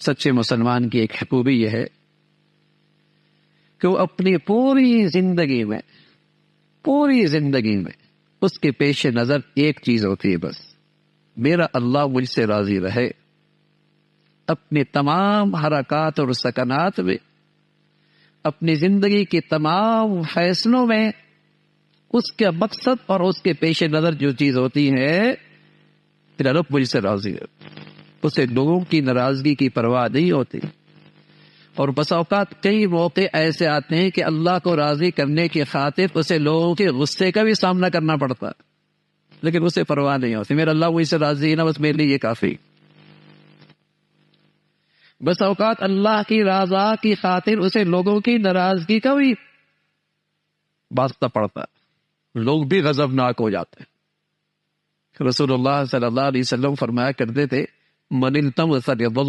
سچے مسلمان کی ایک خوبی یہ ہے کہ وہ اپنی پوری زندگی میں اس کے پیش نظر ایک چیز ہوتی ہے، بس میرا اللہ مجھ سے راضی رہے۔ اپنے تمام حرکات اور سکنات میں، اپنی زندگی کے تمام فیصلوں میں اس کا مقصد اور اس کے پیش نظر جو چیز ہوتی ہے، میرا رب مجھ سے راضی ہے۔ اسے لوگوں کی ناراضگی کی پرواہ نہیں ہوتی، اور بس اوقات کئی موقع ایسے آتے ہیں کہ اللہ کو راضی کرنے کی خاطر اسے لوگوں کے غصے کا بھی سامنا کرنا پڑتا، لیکن اسے پرواہ نہیں ہوتی، میرا اللہ مجھ سے راضی ہے نا، بس میرے لیے یہ کافی۔ بس اوقات اللہ کی رضا کی خاطر اسے لوگوں کی ناراضگی کا بھی واسطہ پڑتا، لوگ بھی غضبناک ہو جاتے ہیں۔ رسول اللہ صلی اللہ علیہ وسلم فرمایا کرتے تھے، من التمس رضا